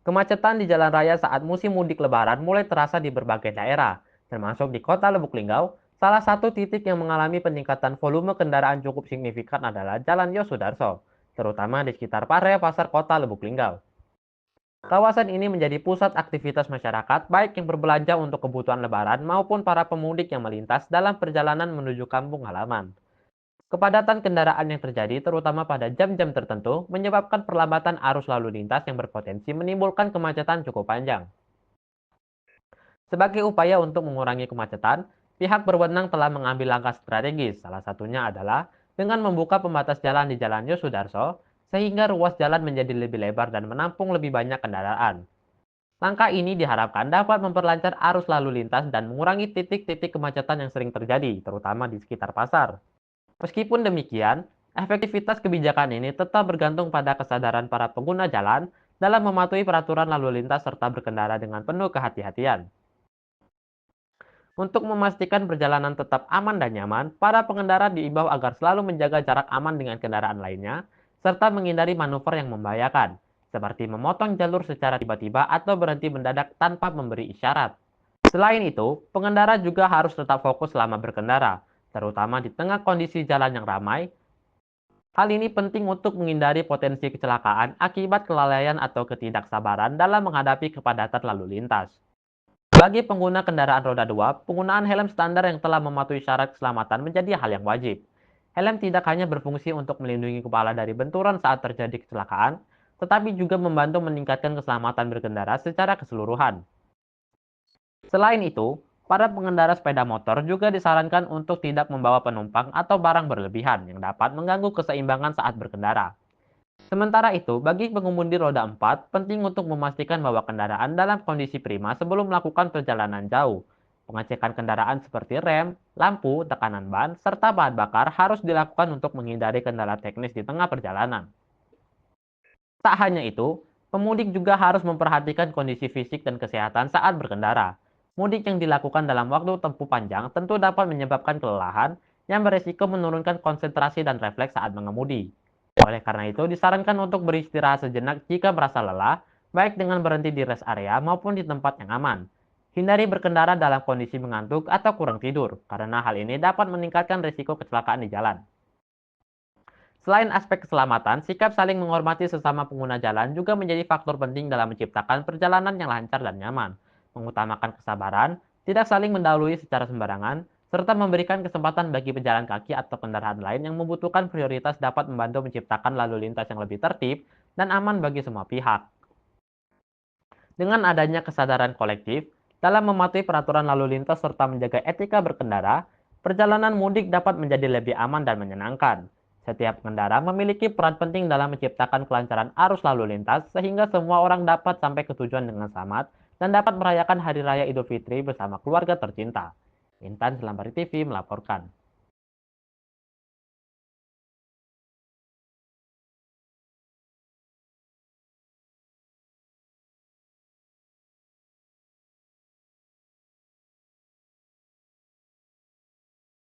Kemacetan di jalan raya saat musim mudik Lebaran mulai terasa di berbagai daerah, termasuk di kota Lubuk Linggau. Salah satu titik yang mengalami peningkatan volume kendaraan cukup signifikan adalah Jalan Yosudarso, terutama di sekitar area pasar kota Lubuk Linggau. Kawasan ini menjadi pusat aktivitas masyarakat, baik yang berbelanja untuk kebutuhan Lebaran maupun para pemudik yang melintas dalam perjalanan menuju kampung halaman. Kepadatan kendaraan yang terjadi terutama pada jam-jam tertentu menyebabkan perlambatan arus lalu lintas yang berpotensi menimbulkan kemacetan cukup panjang. Sebagai upaya untuk mengurangi kemacetan, pihak berwenang telah mengambil langkah strategis. Salah satunya adalah dengan membuka pembatas jalan di Jalan Yosudarso, sehingga ruas jalan menjadi lebih lebar dan menampung lebih banyak kendaraan. Langkah ini diharapkan dapat memperlancar arus lalu lintas dan mengurangi titik-titik kemacetan yang sering terjadi, terutama di sekitar pasar. Meskipun demikian, efektivitas kebijakan ini tetap bergantung pada kesadaran para pengguna jalan dalam mematuhi peraturan lalu lintas serta berkendara dengan penuh kehati-hatian. Untuk memastikan perjalanan tetap aman dan nyaman, para pengendara diimbau agar selalu menjaga jarak aman dengan kendaraan lainnya, serta menghindari manuver yang membahayakan, seperti memotong jalur secara tiba-tiba atau berhenti mendadak tanpa memberi isyarat. Selain itu, pengendara juga harus tetap fokus selama berkendara, terutama di tengah kondisi jalan yang ramai. Hal ini penting untuk menghindari potensi kecelakaan akibat kelalaian atau ketidaksabaran dalam menghadapi kepadatan lalu lintas. Bagi pengguna kendaraan roda 2, penggunaan helm standar yang telah mematuhi syarat keselamatan menjadi hal yang wajib. Helm tidak hanya berfungsi untuk melindungi kepala dari benturan saat terjadi kecelakaan, tetapi juga membantu meningkatkan keselamatan berkendara secara keseluruhan. Selain itu, para pengendara sepeda motor juga disarankan untuk tidak membawa penumpang atau barang berlebihan yang dapat mengganggu keseimbangan saat berkendara. Sementara itu, bagi pengemudi roda 4, penting untuk memastikan bahwa kendaraan dalam kondisi prima sebelum melakukan perjalanan jauh. Pengecekan kendaraan seperti rem, lampu, tekanan ban, serta bahan bakar harus dilakukan untuk menghindari kendala teknis di tengah perjalanan. Tak hanya itu, pemudik juga harus memperhatikan kondisi fisik dan kesehatan saat berkendara. Mudik yang dilakukan dalam waktu tempuh panjang tentu dapat menyebabkan kelelahan yang beresiko menurunkan konsentrasi dan refleks saat mengemudi. Oleh karena itu, disarankan untuk beristirahat sejenak jika merasa lelah, baik dengan berhenti di rest area maupun di tempat yang aman. Hindari berkendara dalam kondisi mengantuk atau kurang tidur, karena hal ini dapat meningkatkan risiko kecelakaan di jalan. Selain aspek keselamatan, sikap saling menghormati sesama pengguna jalan juga menjadi faktor penting dalam menciptakan perjalanan yang lancar dan nyaman. Mengutamakan kesabaran, tidak saling mendahului secara sembarangan, serta memberikan kesempatan bagi pejalan kaki atau kendaraan lain yang membutuhkan prioritas dapat membantu menciptakan lalu lintas yang lebih tertib dan aman bagi semua pihak. Dengan adanya kesadaran kolektif, dalam mematuhi peraturan lalu lintas serta menjaga etika berkendara, perjalanan mudik dapat menjadi lebih aman dan menyenangkan. Setiap pengendara memiliki peran penting dalam menciptakan kelancaran arus lalu lintas sehingga semua orang dapat sampai ke tujuan dengan selamat dan dapat merayakan Hari Raya Idul Fitri bersama keluarga tercinta. Intan Selamat TV melaporkan.